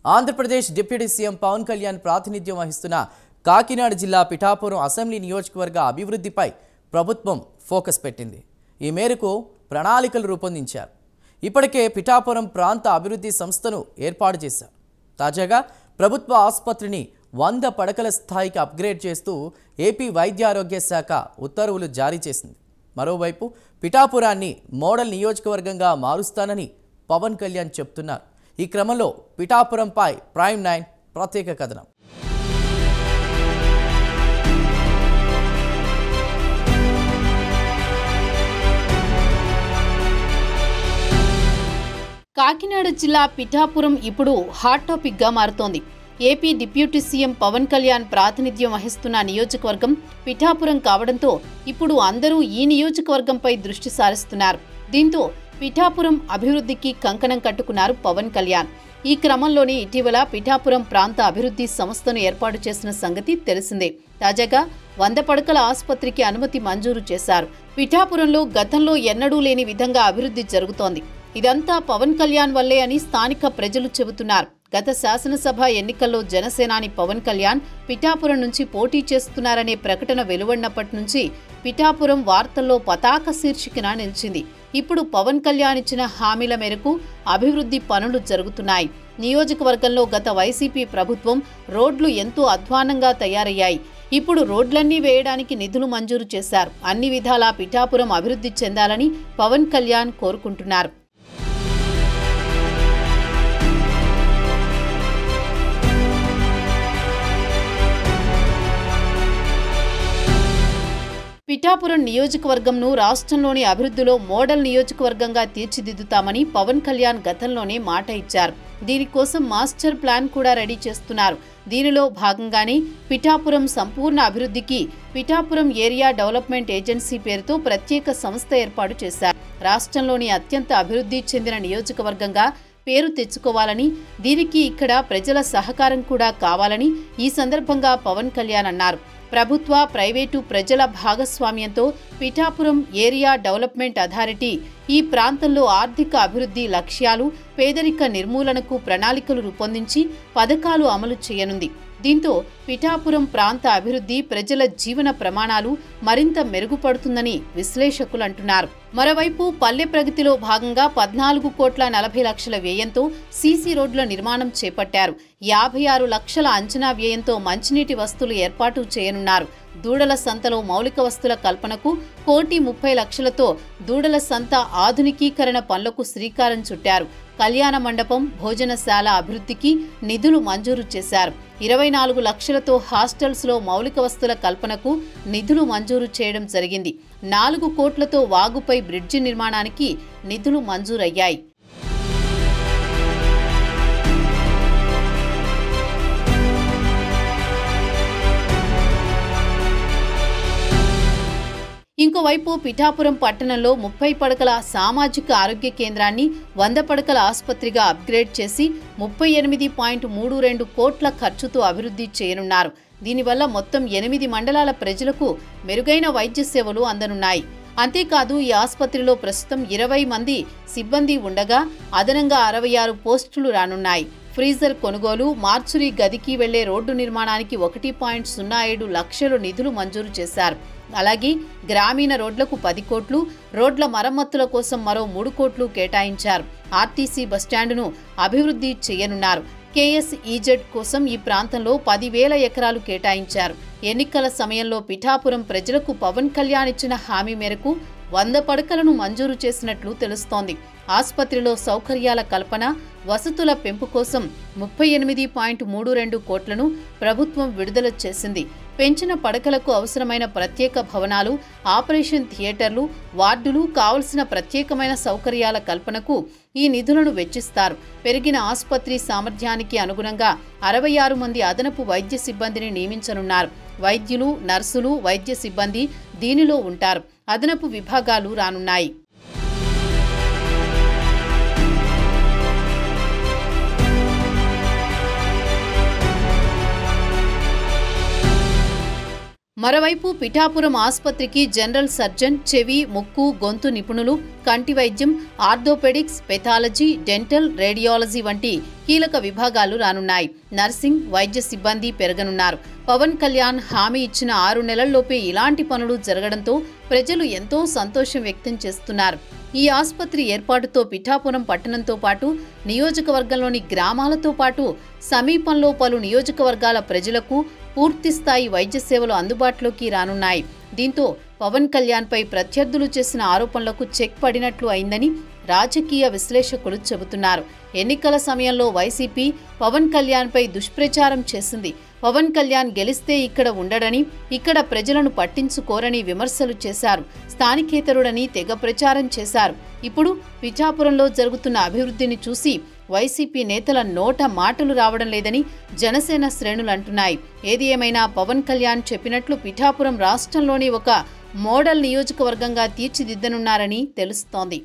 Andhra Pradesh deputy CM Pawan Kalyan ప్రాతినిధ్యం వహిస్తున్న కాకినాడ జిల్లా పిఠాపురం అసెంబ్లీ నియోజకవర్గ అభివృద్ధిపై ప్రభుత్వం ఫోకస్ పెట్టింది. ఈ మేరకు ప్రణాళికలు రూపొందించారు. ఇప్పటికే పిఠాపురం ప్రాంత అభివృద్ధి సంస్థను ఏర్పాటు చేశారు. తాజాగా ప్రభుత్వ ఆసుపత్రిని 100 పడకల స్థాయికి అప్గ్రేడ్ చేస్తూ ఏపీ వైద్యారోగ్య శాఖ ఉత్తర్వులు జారీ చేసింది. మరోవైపు పిఠాపురాన్ని మోడల్ నియోజకవర్గంగా మారుస్తానని పవన్ కళ్యాణ్ చెప్తున్నారు. ఈ క్రమంలో పిఠాపురంపై ప్రైమ్ 9 ప్రత్యేక కథనం. కాకినాడ జిల్లా పిఠాపురం ఇప్పుడు హాట్ టాపిక్గా మారుతోంది. AP deputy CM Pawan Kalyan ప్రాతినిధ్యం వహిస్తున్న నియోజకవర్గం పిఠాపురం కావడంతో ఇప్పుడు అందరూ ఈ నియోజకవర్గంపై దృష్టి సారిస్తున్నారు. దీంతో పిఠాపురం అభివృద్ధికి కంకణం కట్టుకున్నారు పవన్ కళ్యాణ్. ఈ క్రమంలోనే ఇటీవల పిఠాపురం ప్రాంత అభివృద్ధి సంస్థను ఏర్పాటు చేసిన సంగతి తెలిసిందే. తాజాగా 100 పడకల ఆసుపత్రికి అనుమతి మంజూరు చేశారు. పిఠాపురంలో గతంలో ఎన్నడూ లేని విధంగా అభివృద్ధి జరుగుతోంది. ఇదంతా పవన్ కళ్యాణ్ వల్లే అని స్థానిక ప్రజలు చెబుతున్నారు. గత శాసనసభ ఎన్నికల్లో జనసేనాని పవన్ కళ్యాణ్ పిఠాపురం నుంచి పోటీ చేస్తున్నారనే ప్రకటన వెలువడినప్పటి నుంచి పిఠాపురం వార్తల్లో పతాక శీర్షికన నిలిచింది. ఇప్పుడు పవన్ కళ్యాణ్ ఇచ్చిన హామీల మేరకు అభివృద్ధి పనులు జరుగుతున్నాయి. నియోజకవర్గంలో గత వైసీపీ ప్రభుత్వం రోడ్లు ఎంతో అధ్వాన్నంగా తయారయ్యాయి. ఇప్పుడు రోడ్లన్నీ వేయడానికి నిధులు మంజూరు చేశారు. అన్ని విధాలా పిఠాపురం అభివృద్ధి చెందాలని పవన్ కళ్యాణ్ కోరుకుంటున్నారు. పిఠాపురం నియోజకవర్గంను రాష్ట్రంలోని అభివృద్ధిలో మోడల్ నియోజకవర్గంగా తీర్చిదిద్దుతామని పవన్ కళ్యాణ్ గతంలోనే మాట ఇచ్చారు. దీనికోసం మాస్టర్ ప్లాన్ కూడా రెడీ చేస్తున్నారు. దీనిలో భాగంగానే పిఠాపురం సంపూర్ణ అభివృద్ధికి పిఠాపురం ఏరియా డెవలప్మెంట్ ఏజెన్సీ పేరుతో ప్రత్యేక సంస్థ ఏర్పాటు చేశారు. రాష్ట్రంలోని అత్యంత అభివృద్ధి చెందిన నియోజకవర్గంగా పేరు తెచ్చుకోవాలని, దీనికి ఇక్కడ ప్రజల సహకారం కూడా కావాలని ఈ సందర్భంగా పవన్ కళ్యాణ్ అన్నారు. ప్రభుత్వ, ప్రైవేటు, ప్రజల భాగస్వామ్యంతో పిఠాపురం ఏరియా డెవలప్మెంట్ అథారిటీ ఈ ప్రాంతంలో ఆర్థిక అభివృద్ధి లక్ష్యాలు, పేదరిక నిర్మూలనకు ప్రణాళికలు రూపొందించి పథకాలు అమలు చేయనుంది. దీంతో పిఠాపురం ప్రాంత అభివృద్ధి, ప్రజల జీవన ప్రమాణాలు మరింత మెరుగుపడుతుందని విశ్లేషకులు అంటున్నారు. మరోవైపు పల్లె ప్రగతిలో భాగంగా 14,40,00,000 వ్యయంతో సీసీ రోడ్ల నిర్మాణం చేపట్టారు. 56 లక్షల అంచనా వ్యయంతో మంచినీటి వస్తువులు ఏర్పాటు చేయనున్నారు. దూడల సంతలో మౌలిక వస్తువుల కల్పనకు 1,30,00,000తో దూడల సంత ఆధునికీకరణ పనులకు శ్రీకారం చుట్టారు. కళ్యాణ మండపం, భోజనశాల అభివృద్ధికి నిధులు మంజూరు చేశారు. 24 లక్షలతో హాస్టల్స్లో మౌలిక వస్తువుల కల్పనకు నిధులు మంజూరు చేయడం జరిగింది. 4 కోట్లతో వాగుపై బ్రిడ్జి నిర్మాణానికి నిధులు మంజూరయ్యాయి. ఇంకోవైపు పిఠాపురం పట్టణంలో 30 పడకల సామాజిక ఆరోగ్య కేంద్రాన్ని 100 పడకల ఆసుపత్రిగా అప్గ్రేడ్ చేసి 38.32 కోట్ల ఖర్చుతో అభివృద్ధి చేయనున్నారు. దీనివల్ల మొత్తం 8 మండలాల ప్రజలకు మెరుగైన వైద్య సేవలు అందనున్నాయి. అంతేకాదు ఈ ఆసుపత్రిలో ప్రస్తుతం 20 మంది సిబ్బంది ఉండగా అదనంగా 66 పోస్టులు రానున్నాయి. ఫ్రీజర్ కొనుగోలు, మార్చురీ గదికి వెళ్లే రోడ్డు నిర్మాణానికి 1.07 లక్షలు నిధులు మంజూరు చేశారు. అలాగే గ్రామీణ రోడ్లకు 10 కోట్లు, రోడ్ల మరమ్మతుల కోసం మరో 3 కోట్లు కేటాయించారు. ఆర్టీసీ బస్టాండును అభివృద్ధి చేయనున్నారు. కేఎస్ఈజెడ్ కోసం ఈ ప్రాంతంలో 10,000 ఎకరాలు కేటాయించారు. ఎన్నికల సమయంలో పిఠాపురం ప్రజలకు పవన్ కళ్యాణ్ ఇచ్చిన హామీ మేరకు 100 పడకలను మంజూరు చేసినట్లు తెలుస్తోంది. ఆసుపత్రిలో సౌకర్యాల కల్పన, వసతుల పెంపు కోసం 38.32 కోట్లను ప్రభుత్వం విడుదల చేసింది. పెంచిన పడకలకు అవసరమైన ప్రత్యేక భవనాలు, ఆపరేషన్ థియేటర్లు, వార్డులు, కావలసిన ప్రత్యేకమైన సౌకర్యాల కల్పనకు ఈ నిధులను వెచ్చిస్తారు. పెరిగిన ఆసుపత్రి సామర్థ్యానికి అనుగుణంగా 66 మంది అదనపు వైద్య సిబ్బందిని నియమించనున్నారు. వైద్యులు, నర్సులు, వైద్య సిబ్బంది దీనిలో ఉంటారు. అదనపు విభాగాలు రానున్నాయి. మరోవైపు పిఠాపురం ఆసుపత్రికి జనరల్ సర్జన్, చెవి, ముక్కు, గొంతు నిపుణులు, కంటి వైద్యం, ఆర్థోపెడిక్స్, పెథాలజీ, డెంటల్, రేడియాలజీ వంటి కీలక విభాగాలు రానున్నాయి. నర్సింగ్, వైద్య సిబ్బంది పెరగనున్నారు. పవన్ కళ్యాణ్ హామీ ఇచ్చిన 6 నెలల్లోపే ఇలాంటి పనులు జరగడంతో ప్రజలు ఎంతో సంతోషం వ్యక్తం చేస్తున్నారు. ఈ ఆసుపత్రి ఏర్పాటుతో పిఠాపురం పట్టణంతో పాటు నియోజకవర్గంలోని గ్రామాలతో పాటు సమీపంలో పలు నియోజకవర్గాల ప్రజలకు పూర్తిస్థాయి వైద్య సేవలు అందుబాటులోకి రానున్నాయి. దీంతో పవన్ కళ్యాణ్పై ప్రత్యర్థులు చేసిన ఆరోపణలకు చెక్ పడినట్లు అయిందని రాజకీయ విశ్లేషకులు చెబుతున్నారు. ఎన్నికల సమయంలో వైసీపీ పవన్ కళ్యాణ్పై దుష్ప్రచారం చేసింది. పవన్ కళ్యాణ్ గెలిస్తే ఇక్కడ ఉండడని, ఇక్కడ ప్రజలను పట్టించుకోరని విమర్శలు చేశారు. స్థానికేతరుడని తెగ ప్రచారం చేశారు. ఇప్పుడు పిఠాపురంలో జరుగుతున్న అభివృద్ధిని చూసి వైసీపీ నేతల నోట మాటలు రావడం లేదని జనసేన శ్రేణులు అంటున్నాయి. ఏది ఏమైనా పవన్ కళ్యాణ్ చెప్పినట్లు పిఠాపురం రాష్ట్రంలోని ఒక మోడల్ నియోజకవర్గంగా తీర్చిదిద్దనున్నారని తెలుస్తోంది.